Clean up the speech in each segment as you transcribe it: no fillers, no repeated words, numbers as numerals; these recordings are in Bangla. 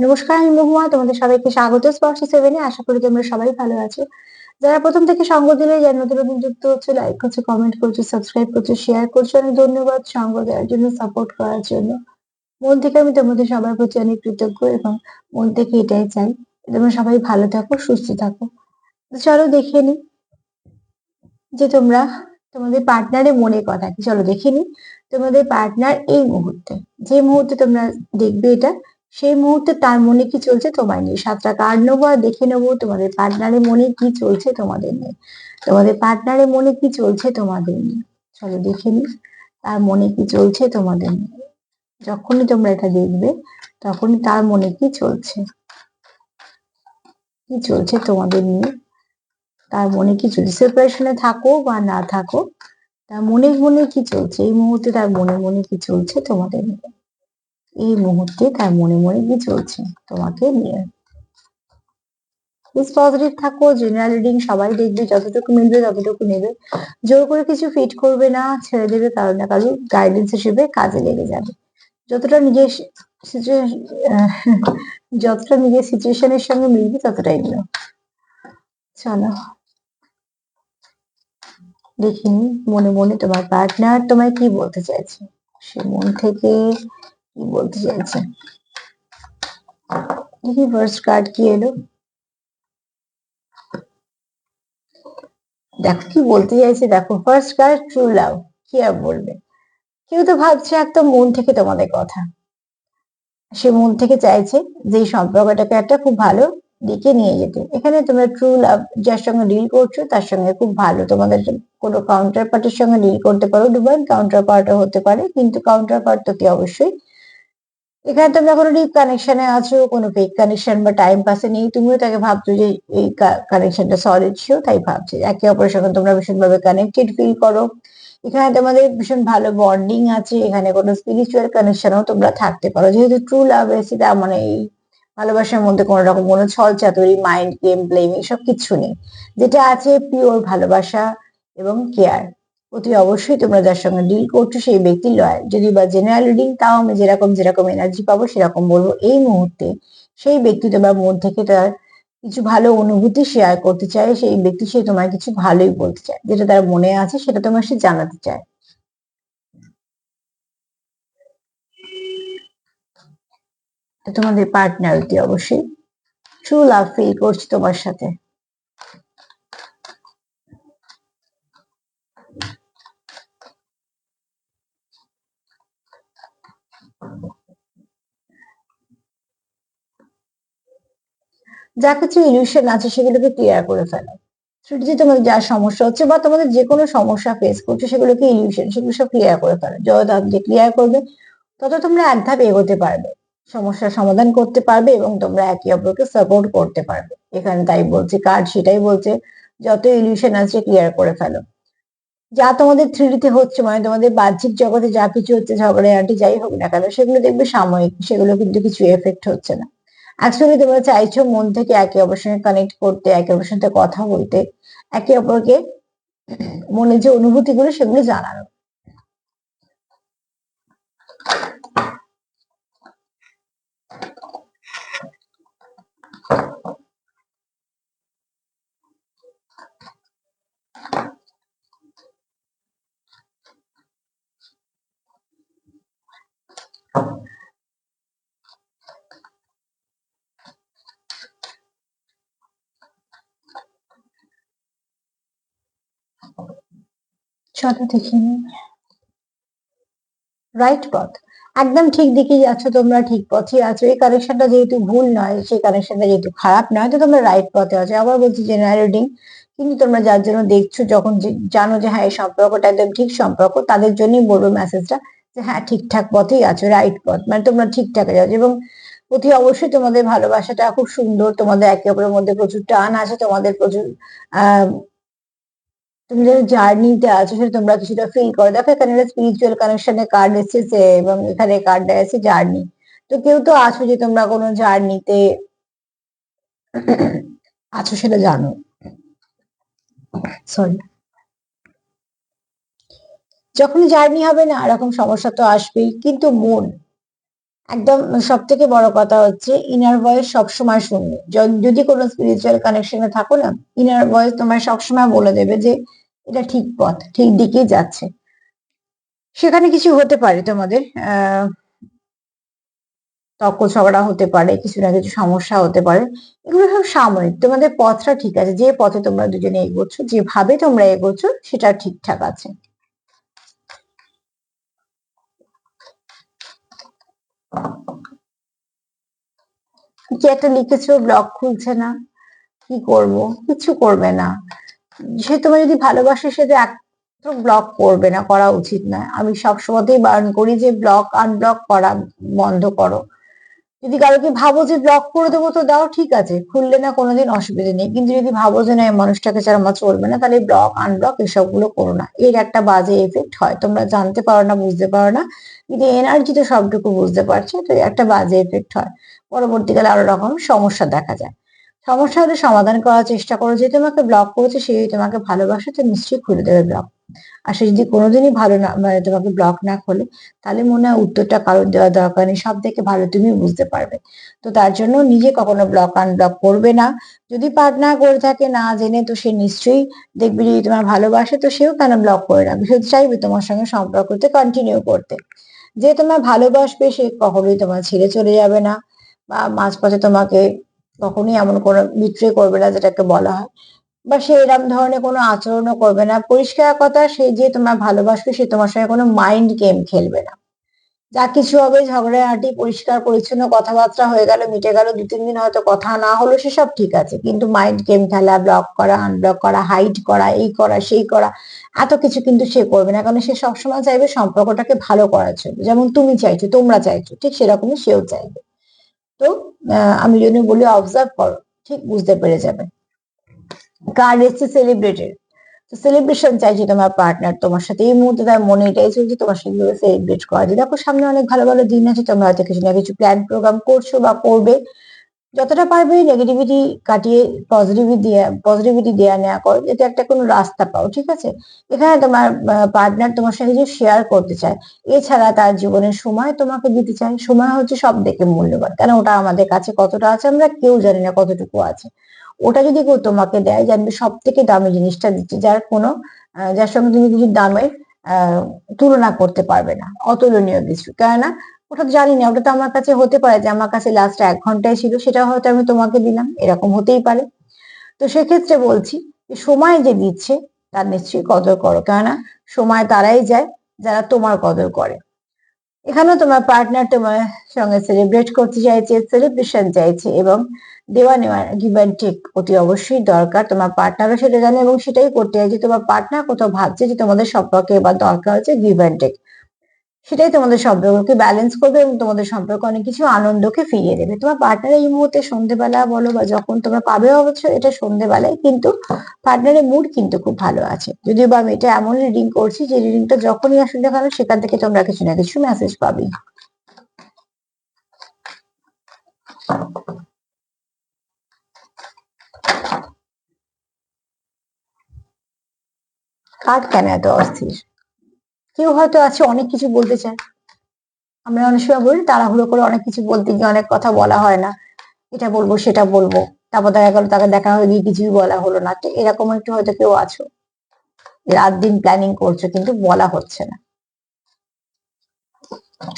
নমস্কার, আমি মহুয়া। তোমাদের সবাইকে স্বাগত স্পর্শ সেভেনে। আশা করি তোমরা সবাই ভালো আছো। যারা প্রথম থেকে সঙ্গ দিলে, যারা নতুন নতুন যুক্ত হচ্ছে, লাইক করছো, কমেন্ট করছো, সাবস্ক্রাইব করছো, শেয়ার করছো, অনেক ধন্যবাদ সঙ্গ দেওয়ার জন্য, সাপোর্ট করার জন্য। মন থেকে আমি তোমাদের সবার প্রতি অনেক কৃতজ্ঞ এবং মন থেকে এটাই চাই তোমরা সবাই ভালো থাকো, সুস্থ থাকো। তো চলো দেখে নি যে তোমরা তোমাদের পার্টনারের মনের কথা কি। চলো দেখে নি তোমাদের পার্টনার এই মুহূর্তে, যে মুহূর্তে তোমরা দেখবে এটা, সেই মুহূর্তে তার মনে কি চলছে তোমায় নিয়ে। 7টা কার্ড নেবো আর দেখে নেবো তোমাদের পার্টনারের মনে কি চলছে তোমাদের নিয়ে। তোমাদের পার্টনারের মনে কি চলছে তোমাদের নিয়ে। চলো দেখে নি তার মনে কি চলছে তোমাদের নিয়ে। যখনই তোমরা এটা দেখবে, তখনই তার মনে কি চলছে, কি চলছে তোমাদের নিয়ে। তার মনে কি চলছে, সেপারেশনে থাকো বা না থাকো, তার মনে মনে কি চলছে এই মুহূর্তে, তার মনে মনে কি চলছে তোমাদের নিয়ে। এই মুহূর্তে তার মনে মনে কি চলছে তোমাকে নিয়ে। প্লিজ পজিটিভ থাকো। জেনারেল রিডিং সবাই দেখবে, যতটুকু মিলবে ততটুকু নেবে। জোর করে কিছু ফিট করবে না, ছেড়ে দেবে কারো না কারো গাইডেন্স হিসেবে কাজে লেগে যাবে। যতটা নিজের যতটা নিজের সিচুয়েশনের সঙ্গে মিলবে ততটাই নিও। চলো দেখিনি মনে মনে তোমার পার্টনার তোমায় কি বলতে চাইছে, সে মন থেকে কি বলতে চাইছে। দেখি ফার্স্ট কার্ড কি এলো। দেখো কি বলতে চাইছে, দেখো ফার্স্ট কার্ড ট্রু লাভ। কি আর বলবে, কেউ তো ভাবছে একদম মন থেকে তোমাদের কথা। সে মন থেকে চাইছে যে এই সম্পর্কটাকে একটা খুব ভালো দিকে নিয়ে যেতে। এখানে তোমরা ট্রু লাভ যার সঙ্গে ডিল করছো তার সঙ্গে খুব ভালো তোমাদের কোনো কাউন্টার পার্টির সঙ্গে ডিল করতে পারো। ডিভাইন কাউন্টার পার্টও হতে পারে, কিন্তু কাউন্টার পার্ট তো কি অবশ্যই। এখানে তোমরা কোনো ডিপ কানেকশনে আছো, কোনো ফেক কানেকশন বা টাইম পাসে নেই। তুমিও তাকে ভাবছো যে এই কানেকশনটা সলিড, সেও তাই ভাবছে। একে অপরের সঙ্গে তোমরা ভীষণভাবে কানেক্টেড ফিল করো। এখানে তোমাদের ভীষণ ভালো বন্ডিং আছে। এখানে কোনো স্পিরিচুয়াল কানেকশনও তোমরা থাকতে পারো। যেহেতু ট্রু লাভ এসে, তার মানে এই ভালোবাসার মধ্যে কোনো রকম কোনো ছল চাতুরি, মাইন্ড গেম প্লেইং এসব কিছু নেই। যেটা আছে পিওর ভালোবাসা এবং কেয়ার। অতি অবশ্যই তোমরা যার সঙ্গে ডিল করছো সেই ব্যক্তি লয়াল। যদি বা জেনারেল রিডিং, তাও আমি যেরকম যেরকম এনার্জি পাবো সেরকম বলবো। এই মুহূর্তে সেই ব্যক্তি তোমার মন থেকে তার কিছু ভালো অনুভূতি শেয়ার করতে চায়। সেই ব্যক্তি সে তোমায় কিছু ভালোই বলতে চায়, যেটা তার মনে আছে সেটা তোমার সে জানাতে চায়। তো তোমাদের পার্টনার অতি অবশ্যই ট্রু লাভ ফিল করছে তোমার সাথে। যা কিছু ইলিউশন আছে সেগুলোকে ক্লিয়ার করে ফেলো। সেটা যে তোমাদের যা সমস্যা হচ্ছে বা তোমাদের যে কোনো সমস্যা ফেস করছো, সেগুলোকে ইলিউশন, সেগুলো সব ক্লিয়ার করে ফেলো। যত তাড়াতাড়ি ক্লিয়ার করবে তত তোমরা এক ধাপ এগোতে পারবে, সমস্যার সমাধান করতে পারবে এবং তোমরা একে অপরকে সাপোর্ট করতে পারবে। এখানে তাই বলছে কার্ড, সেটাই বলছে যত ইলিউশন আছে ক্লিয়ার করে ফেলো। যা তোমাদের থ্রিডিতে হচ্ছে, মানে তোমাদের বাহ্যিক জগতে যা কিছু হচ্ছে, ঝগড়াঝাটি যাই হোক না কেন, সেগুলো দেখবে সাময়িক, সেগুলো কিন্তু কিছু এফেক্ট হচ্ছে না। অ্যাকচুয়ালি তোমরা চাইছো মন থেকে একে অপরের সঙ্গে কানেক্ট করতে, একে অপরের সাথে কথা বলতে, একে অপরকে মনে যে অনুভূতিগুলো সেগুলো জানানো। চলো দেখে নিই। রাইট পথ, একদম ঠিক দিকেই যাচ্ছ তোমরা, ঠিক পথে আছো। এই কানেকশনটা যেহেতু ভুল নয়, সেই কানেকশনটা যেহেতু খারাপ নয়, তো তোমরা রাইট পথে আছো। আবার বলছি জেনারেল রিডিং, কিন্তু তোমরা যার জন্য দেখছো, যখন জানো যে হ্যাঁ এই সম্পর্কটা একদম ঠিক সম্পর্ক, তাদের জন্যই বলবো মেসেজটা যে হ্যাঁ ঠিকঠাক পথেই আছো, রাইট পথ, মানে তোমরা ঠিকঠাক যাচ্ছ। এবং অতি অবশ্যই তোমাদের ভালোবাসাটা খুব সুন্দর, তোমাদের একে অপরের মধ্যে প্রচুর টান আছে, তোমাদের প্রচুর আহ তুমি যারা জার্নিতে আছো সেটা তোমরা কিছুটা ফিল করো। দেখো এখানে একটা স্পিরিচুয়াল কানেকশনের কার্ড এসেছে এবং এখানে কার্ডটা আছে জার্নি। তো কেউ তো আছো যে তোমরা কোনো জার্নিতে আছো, সেটা জানো। সরি, যখনই জার্নি হবে না এরকম সমস্যা তো আসবেই, কিন্তু মন একদম সব থেকে বড় কথা হচ্ছে ইনার ভয়েস সবসময় শুনবে। যদি কোনো স্পিরিচুয়াল কানেকশনে থাকো না, ইনার ভয়েস তোমায় সবসময় বলে দেবে যে এটা ঠিক পথ, ঠিক দিকেই যাচ্ছে। সেখানে কিছু হতে পারে তোমাদের, তর্ক ঝগড়া হতে পারে, কিছু না কিছু সমস্যা হতে পারে, এগুলো সব সাময়িক। তোমাদের পথটা ঠিক আছে, যে পথে তোমরা দুজনে এগোচ্ছ, যেভাবে তোমরা এগোচ্ছ সেটা ঠিকঠাক আছে। কি একটা লিখেছো, ব্লগ খুলছে না, কি করব? কিছু করবে না। সে তোমার যদি ভালোবাসে সে তো এক ব্লক করবে না, করা উচিত না। আমি সব সময়তেই বারণ করি যে ব্লক আনব্লক করা বন্ধ করো। যদি কারোকে ভাবো যে ব্লক করে দেবো তো দাও, ঠিক আছে, খুললে না কোনোদিন অসুবিধা নেই। কিন্তু যদি ভাবো যে না এই মানুষটাকে ছাড়া আমার চলবে না, তাহলে ব্লক আনব্লক এসব গুলো করো না। এর একটা বাজে এফেক্ট হয়, তোমরা জানতে পারো না, বুঝতে পারো না, কিন্তু এনার্জি তো সবটুকু বুঝতে পারছে, তো একটা বাজে এফেক্ট হয়। পরবর্তীকালে আরো রকম সমস্যা দেখা যায়। সমস্যা হলে সমাধান করার চেষ্টা করো। যে তোমাকে ব্লক করেছে সেই তোমাকে ভালোবাসে, তো নিশ্চয়ই খুলে দেবে ব্লক। আর সে যদি কোনোদিনই ভালো না, মানে তোমাকে ব্লক না খোলে, তাহলে মনে হয় উত্তরটা কারোর দেওয়া দরকার নেই, সব থেকে ভালো তুমি বুঝতে পারবে। তো তার জন্য নিজে কখনো ব্লক আনব্লক করবে না। যদি পার্টনার করে থাকে না জেনে, তো সে নিশ্চয়ই দেখবে যদি তোমার ভালোবাসে, তো সেও কেন ব্লক করে রাখবে, সে চাইবে তোমার সঙ্গে সম্পর্কতে কন্টিনিউ করতে। যে তোমার ভালোবাসবে সে কখনোই তোমার ছেড়ে চলে যাবে না, বা মাঝপথে তোমাকে কখনোই এমন কোনো বিট্রে করবে না যেটাকে বলা হয়, বা সে এরকম ধরনের কোনো আচরণও করবে না। পরিষ্কার কথা, সে যে তোমার ভালোবাসবে সে তোমার সঙ্গে কোনো মাইন্ড গেম খেলবে না। যা কিছু হবে ঝগড়াঝাটি, পরিষ্কার পরিচ্ছন্ন কথাবার্তা হয়ে গেল, মিটে গেল, 2-3 দিন হয়তো কথা না হলো, সেসব ঠিক আছে। কিন্তু মাইন্ড গেম খেলা, ব্লক করা, আনব্লক করা, হাইড করা, এই করা সেই করা, এত কিছু কিন্তু সে করবে না। কারণ সে সবসময় চাইবে সম্পর্কটাকে ভালো করার জন্য। যেমন তুমি চাইছো, তোমরা চাইছো, ঠিক সেরকমই সেও চাইবে। তো আমি জন্য বলি অবজার্ভ করো, ঠিক বুঝতে পেরে যাবে। কার্ড এসছে সেলিব্রেটেড। তো সেলিব্রেশন চাইছে তোমার পার্টনার তোমার সাথে, এই মুহূর্তে তার মনে এটাই চলছে তোমার সাথে কিভাবে সেলিব্রেট করা যায়। দেখো সামনে অনেক ভালো ভালো দিন আছে, তোমরা হয়তো কিছু না কিছু প্ল্যান প্রোগ্রাম করছো বা করবে। যতটা পারবে নেগেটিভিটি কাটিয়ে পজিটিভিটি দেয়া নেওয়া করো, যাতে একটা কোনো রাস্তা পাও, ঠিক আছে? এখানে তোমার পার্টনার তোমার সাথে কিছু শেয়ার করতে চায়, এছাড়া তার জীবনের সময় তোমাকে দিতে চায়। সময় হচ্ছে সব থেকে মূল্যবান, কারণ ওটা আমাদের কাছে কতটা আছে আমরা কেউ জানি না, কতটুকু আছে। ওটা যদি কেউ তোমাকে দেয়, জানবে সব থেকে দামি জিনিসটা দিচ্ছে, যার কোনো যার সঙ্গে তুমি কিছু দামের আহ তুলনা করতে পারবে না, অতুলনীয় কিছু। কেননা ওটা তো জানি না, ওটা তো আমার কাছে হতে পারে যে আমার কাছে লাস্ট 1 ঘন্টায় ছিল, সেটা হয়তো আমি তোমাকে দিলাম, এরকম হতেই পারে। তো সেক্ষেত্রে বলছি যে সময় যে দিচ্ছে তার নিশ্চয়ই কদর করো, কেননা সময় তারাই যায় যারা তোমার কদর করে। এখানেও তোমার পার্টনার তোমার সঙ্গে সেলিব্রেট করতে চাইছে, সেলিব্রেশন চাইছে, এবং দেওয়া নেওয়া, গিভ অ্যান্ড টেক অতি অবশ্যই দরকার। তোমার পার্টনারও সেটা জানে এবং সেটাই করতে চাইছে। তোমার পার্টনার কোথাও ভাবছে যে তোমাদের সম্পর্কে এবার দরকার হচ্ছে গিভ অ্যান্ড টেক, সেটাই তোমাদের সম্পর্ককে ব্যালেন্স করবে এবং তোমাদের সম্পর্কে অনেক কিছু আনন্দকে ফিরিয়ে দেবে। তোমার পার্টনার এই মুহূর্তে সন্ধ্যেবেলা বলো বা যখন তোমরা পাবে, অবশ্য এটা সন্ধ্যেবেলায়, কিন্তু পার্টনারের মুড কিন্তু খুব ভালো আছে। যদিও বা আমি এটা এমন রিডিং করছি যে রিডিংটা যখনই আসুক না কেন সেখান থেকে তোমরা কিছু না কিছু মেসেজ পাবে। কার কেন এত অস্থির? কেউ হয়তো আছে অনেক কিছু বলতে চায়। আমরা অনেক সময় বলি তাড়াহুড়ো করে অনেক কিছু বলতে গিয়ে অনেক কথা বলা হয় না, এটা বলবো সেটা বলবো, তারপর দেখা গেল তাকে দেখা হয়ে গিয়ে কিছুই বলা হলো না। তো এরকম একটু হয়তো কেউ আছো, রাত দিন প্ল্যানিং করছো কিন্তু বলা হচ্ছে না।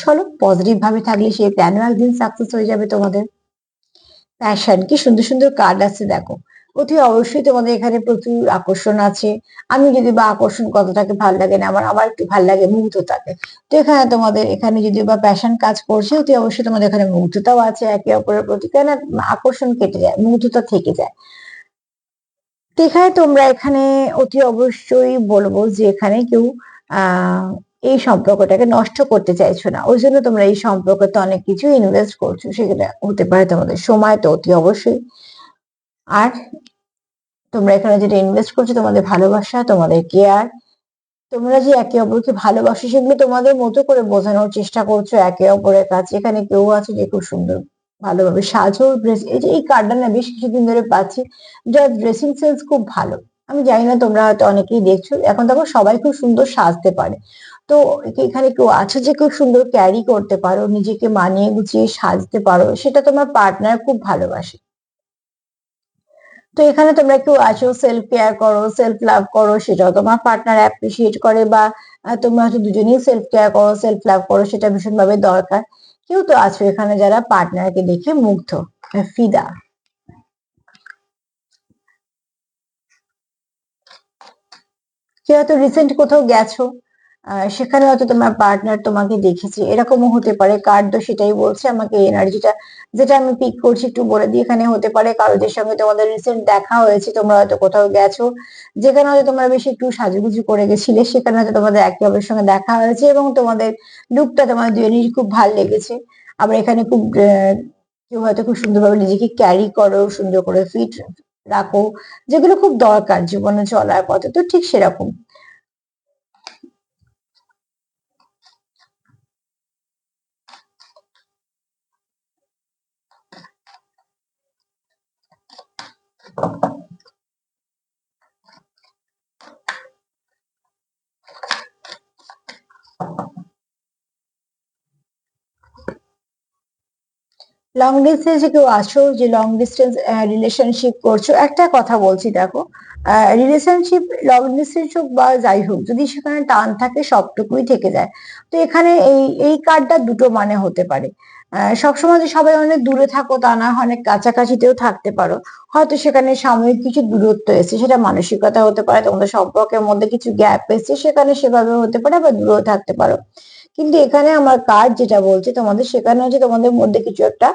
চলো পজিটিভ ভাবে থাকলে সেই প্ল্যানও একদিন সাকসেস হয়ে যাবে তোমাদের। প্যাশন, কি সুন্দর সুন্দর কার্ড আছে দেখো। অতি অবশ্যই তোমাদের এখানে প্রচুর আকর্ষণ আছে। আমি যদি বা আকর্ষণ কতটাকে ভাল লাগে না আমার, আমার একটু ভাল লাগে মুগ্ধতাকে। তো এখানে তোমাদের এখানে যদি বা প্যাশন কাজ করছে, অতি অবশ্যই তোমাদের এখানে মুগ্ধতাও আছে একে অপরের প্রতি, কেন আকর্ষণ কেটে যায়, মুগ্ধতা থেকে যায়। তো এখানে তোমরা এখানে অতি অবশ্যই বলবো যে এখানে কেউ আহ এই সম্পর্কটাকে নষ্ট করতে চাইছো না, ওই জন্য তোমরা এই সম্পর্কতে অনেক কিছু ইনভেস্ট করছো। সেটা হতে পারে তোমাদের সময়, তো অতি অবশ্যই। আর তোমরা এখানে যেটা ইনভেস্ট করছো তোমাদের ভালোবাসা, তোমাদের কেয়ার, তোমরা যে একে অপরকে ভালোবাসো সেগুলো তোমাদের মতো করে বোঝানোর চেষ্টা করছো একে অপরের কাছে। এখানে কেউ আছে যে খুব সুন্দর ভালোভাবে সাজো ড্রেস, এই যে এই কার্ডটা না বেশ কিছুদিন ধরে পাচ্ছি, যার ড্রেসিং সেন্স খুব ভালো, আমি জানি না, তোমরা হয়তো অনেকেই দেখছো, এখন দেখো সবাই খুব সুন্দর সাজতে পারে। তো এখানে কেউ আছে যে খুব সুন্দর ক্যারি করতে পারো, নিজেকে মানিয়ে গুছিয়ে সাজতে পারো, সেটা তোমার পার্টনার খুব ভালোবাসে। তো এখানে তোমরা কেউ আছো সেলফ কেয়ার করো, সেলফ লাভ করো, সেটাও তোমার পার্টনার অ্যাপ্রিসিয়েট করে, বা তোমরা হয়তো দুজনেই সেলফ কেয়ার করো, সেলফ লাভ করো, সেটা ভীষণ ভাবে দরকার। কেউ তো আছো এখানে যারা পার্টনারকে দেখে মুগ্ধ, ফিদা। কেউ হয়তো রিসেন্ট কোথাও গেছো, সেখানে হয়তো তোমার পার্টনার তোমাকে দেখেছে, এরকমও হতে পারে। কার্ড তো সেটাই বলছে আমাকে, এনার্জিটা যেটা আমি পিক করছি একটু বলে দিই। এখানে হতে পারে কারোদের সঙ্গে তোমাদের রিসেন্ট দেখা হয়েছে, তোমরা হয়তো কোথাও গেছো, যেখানে হয়তো তোমরা বেশি একটু সাজুগুজু করে গেছিলে, সেখানে হয়তো তোমাদের একে অপরের সঙ্গে দেখা হয়েছে এবং তোমাদের লুকটা তোমাদের দুজনেরই খুব ভালো লেগেছে। আবার এখানে খুব কেউ হয়তো খুব সুন্দরভাবে নিজেকে ক্যারি করো, সুন্দর করে ফিট রাখো, যেগুলো খুব দরকার জীবনে চলার পথে, তো ঠিক সেরকম। লং ডিস্টেন্সে কেউ আছো, যে লং ডিস্টেন্স রিলেশনশিপ করছো, একটা কথা বলছি দেখো, রিলেশনশিপ লং ডিস্টেন্স হোক বা যাই হোক, যদি সেখানে টান থাকে সবটুকুই থেকে যায়। তো এখানে এই কার্ডটা দুটো মানে হতে পারে। সবসময় যে সবাই অনেক দূরে থাকো তা না, অনেক কাছাকাছিতেও থাকতে পারো। হয়তো সেখানে সাময়িক কিছু দূরত্ব এসেছে, সেটা মানসিকতা হতে পারে, তোমাদের সম্পর্কের মধ্যে কিছু গ্যাপ এসেছে, সেখানে সেভাবে হতে পারে, বা দূরেও থাকতে পারো। কিন্তু এখানে আমার কার্ড যেটা বলছে তোমাদের, সেখানে হচ্ছে তোমাদের মধ্যে কিছু একটা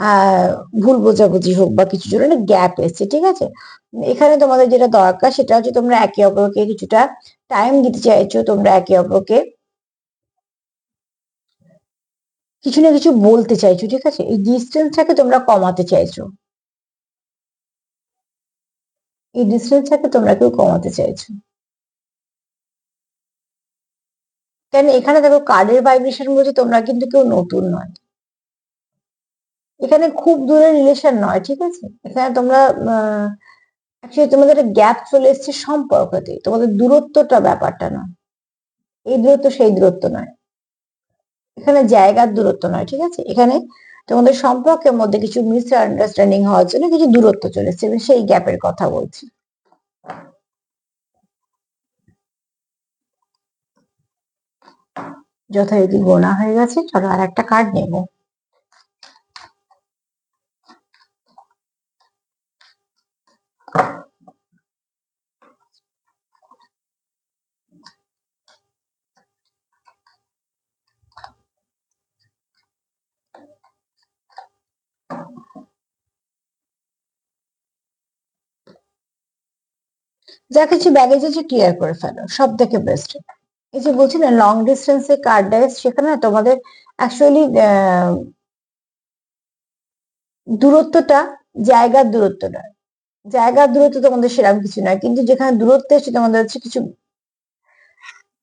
আহ ভুল বোঝাবুঝি হোক বা কিছু জন্য গ্যাপ এসছে, ঠিক আছে। এখানে তোমাদের যেটা দরকার সেটা হচ্ছে তোমরা একে অপরকে কিছুটা টাইম দিতে চাইছো, তোমরা একে অপরকে কিছু না কিছু বলতে চাইছো, ঠিক আছে। এই ডিস্টেন্সটাকে তোমরা কমাতে চাইছো, এই ডিস্টেন্সটাকে তোমরা কেউ কমাতে চাইছো। কেন এখানে দেখো কার্ডের ভাইব্রেশন বলছে তোমরা কিন্তু কেউ নতুন নয়, এখানে খুব দূরের রিলেশন নয়, ঠিক আছে। এখানে তোমরা অ্যাকচুয়ালি তোমাদের একটা গ্যাপ চলে এসেছে সম্পর্কতে, তোমাদের দূরত্বটা ব্যাপারটা না, এই দূরত্ব সেই দূরত্ব নয়, এখানে জায়গার দূরত্ব নয়, ঠিক আছে। এখানে তোমাদের সম্পর্কের মধ্যে কিছু মিসআন্ডারস্ট্যান্ডিং হওয়ার জন্য কিছু দূরত্ব চলে এসেছে, আমি সেই গ্যাপের কথা বলছি। যথারীতি গোনা হয়ে গেছে, চলো আর একটা কার্ড নেবো। যা কিছু ব্যাগেজ আছে ক্লিয়ার করে ফেলো, সব থেকে বেস্ট। এই যে বলছি না লং ডিস্টেন্সে কার্ড দেয়, সেখানে না তোমাদের অ্যাকচুয়ালি দূরত্বটা জায়গার দূরত্ব নয়, জায়গার দূরত্ব তোমাদের সেরকম কিছু নয়, কিন্তু যেখানে দূরত্ব এসে তোমাদের হচ্ছে কিছু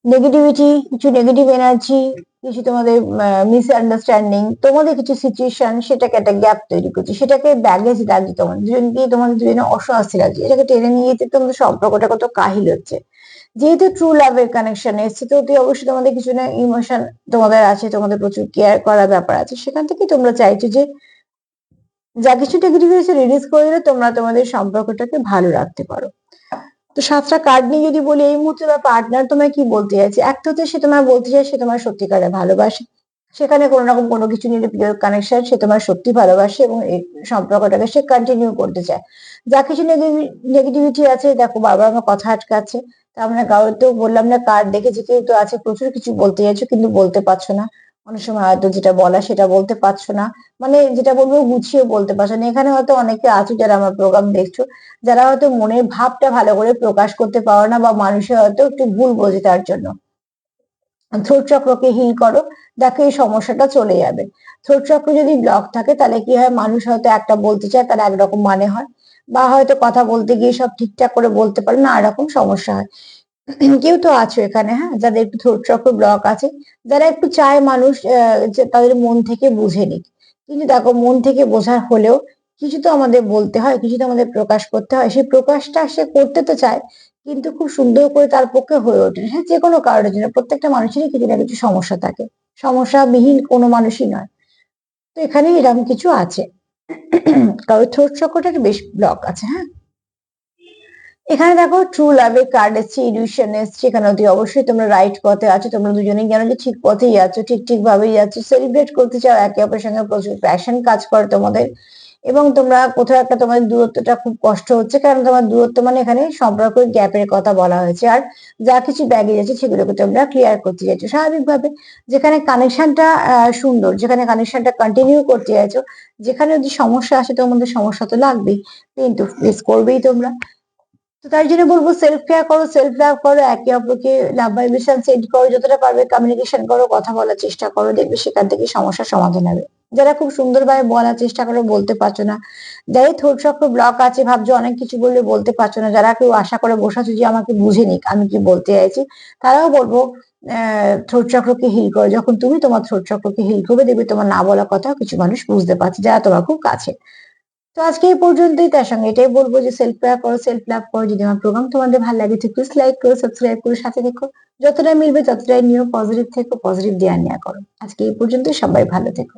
নেগেটিভিটি, কিছু নেগেটিভ এনার্জি, কিছু তোমাদের মিসআন্ডারস্ট্যান্ডিং, তোমাদের কিছু সিচুয়েশন, সেটাকে একটা গ্যাপ তৈরি করছে, সেটাকে ব্যাগেজ লাগছে, তোমাদের দুজনকে, তোমাদের দুজনে অস্বস্তি লাগছে, এটাকে টেনে নিয়ে যেতে তোমাদের সম্পর্কটা কত কাহিল হচ্ছে। যেহেতু ট্রু লাভের কানেকশন এসছে, তো অতি অবশ্যই তোমাদের কিছু না ইমোশন তোমাদের আছে, তোমাদের প্রচুর কেয়ার করার ব্যাপার আছে, সেখান থেকে তোমরা চাইছো যে যা কিছু নেগেটিভ এসে রিলিজ করে দিলে তোমরা তোমাদের সম্পর্কটাকে ভালো রাখতে পারো। তো 7টা কার্ড নিয়ে যদি বলি, এই মুহূর্তে বা পার্টনার তোমায় কি বলতে চাইছে, একটা হচ্ছে সে তোমায় বলতে চায় সে তোমার সত্যিকারে ভালোবাসে, সেখানে কোনো রকম কোনো কিছু নিয়ে প্রিয় কানেকশন, সে তোমার সত্যি ভালোবাসে এবং এই সম্পর্কটাকে সে কন্টিনিউ করতে চায়। যা কিছু নেগেটিভিটি আছে, দেখো বারবার আমার কথা আটকাচ্ছে, তা আমরা কারোতেও বললাম না, কার্ড দেখেছি কেউ তো আছে প্রচুর কিছু বলতে চাইছো কিন্তু বলতে পারছো না, অনেক সময় হয়তো যেটা বলা সেটা বলতে পারছো না, মানে যেটা বলবো গুছিয়ে বলতে পারছো না। এখানে হয়তো অনেকে আছো যারা আমার প্রোগ্রাম দেখছো, যারা হয়তো মনের ভাবটা ভালো করে প্রকাশ করতে পারো না, বা মানুষের হয়তো একটু ভুল বোঝে, তার জন্য থ্রোট চক্রকে হিল করো, দেখো এই সমস্যাটা চলে যাবে। থ্রোট চক্র যদি ব্লক থাকে তাহলে কি হয়, মানুষ হয়তো একটা বলতে চায় তার একরকম মানে হয়, বা হয়তো কথা বলতে গিয়ে সব ঠিকঠাক করে বলতে পারে না, এরকম সমস্যা হয়। কেউ তো আছো এখানে, হ্যাঁ, যাদের একটু থ্রোট চক্র ব্লক আছে, যারা একটু চায় মানুষ যে তাদের মন থেকে বুঝে নিক, কিন্তু দেখো মন থেকে বোঝার হলেও কিছু তো আমাদের বলতে হয়, কিছু তো আমাদের প্রকাশ করতে হয়। সেই প্রকাশটা সে করতে তো চায়, কিন্তু খুব সুন্দর করে তার পক্ষে হয়ে ওঠে না। হ্যাঁ, যে কোনো কারণের জন্য প্রত্যেকটা মানুষেরই কিছু না কিছু সমস্যা থাকে, সমস্যাবিহীন কোনো মানুষই নয়। তো এখানে এরকম কিছু আছে। কারো থ্রোট চক্রটার বেশ ব্লক আছে। হ্যাঁ, এখানে দেখো ট্রু লাভের কার্ড এসছে, ইলিউশন এসছে। এখানে অতি অবশ্যই তোমরা রাইট পথে আছো, তোমরা দুজনেই জানো যে ঠিক পথেই আছো, ঠিক ঠিক ভাবেই যাচ্ছ, সেলিব্রেট করতে চাও একে অপরের সঙ্গে, প্রচুর প্যাশন কাজ করে তোমাদের। এবং তোমরা কোথাও একটা তোমাদের দূরত্বটা খুব কষ্ট হচ্ছে, কারণ তোমার দূরত্ব মানে এখানে সম্পর্কের গ্যাপের কথা বলা হয়েছে। আর যা কিছু ব্যাগেজ আছে সেগুলোকে তোমরা ক্লিয়ার করতে চাইছো স্বাভাবিকভাবে। যেখানে কানেকশনটা সুন্দর, যেখানে কানেকশনটা কন্টিনিউ করতে চাইছো, যেখানে যদি সমস্যা আসে তোমাদের সমস্যা তো লাগবেই, কিন্তু ফেস করবেই তোমরা। তো তাই জন্য বলবো সেলফ কেয়ার করো, সেলফ লাভ করো, একে অপরকে লাভ ভাইব্রেশন সেন্ড করো, যতটা পারবে কমিউনিকেশন করো, কথা বলার চেষ্টা করো, দেখবে সেখান থেকে সমস্যার সমাধান হবে। যারা খুব সুন্দরভাবে বলার চেষ্টা করো, বলতে পারছো না, যাদের থ্রোট চক্র ব্লক আছে, ভাবছো অনেক কিছু বললে বলতে পারছো না, যারা কেউ আশা করে বসে আছো যে আমাকে বুঝে নিক আমি কি বলতে চাইছি, তারাও বলবো থ্রোট চক্রকে হিল করো। যখন তুমি তোমার থ্রোট চক্রকে হিল করবে, দেখবে তোমার না বলা কথাও কিছু মানুষ বুঝতে পারছে, যারা তোমার খুব কাছে। তো আজকে এই পর্যন্তই। তার সঙ্গে এটাই বলবো যে সেলফ কেয়ার করো, সেলফ লাভ করো। যদি আমার প্রোগ্রাম তোমাদের ভালো লাগে তো প্লিজ লাইক করো, সাবস্ক্রাইব করো, সাথে দেখো। যতটা মিলবে ততটাই নিও, পজিটিভ থেকো, পজিটিভ দেওয়া নেওয়া করো। আজকে এই পর্যন্তই, সবাই ভালো থেকো।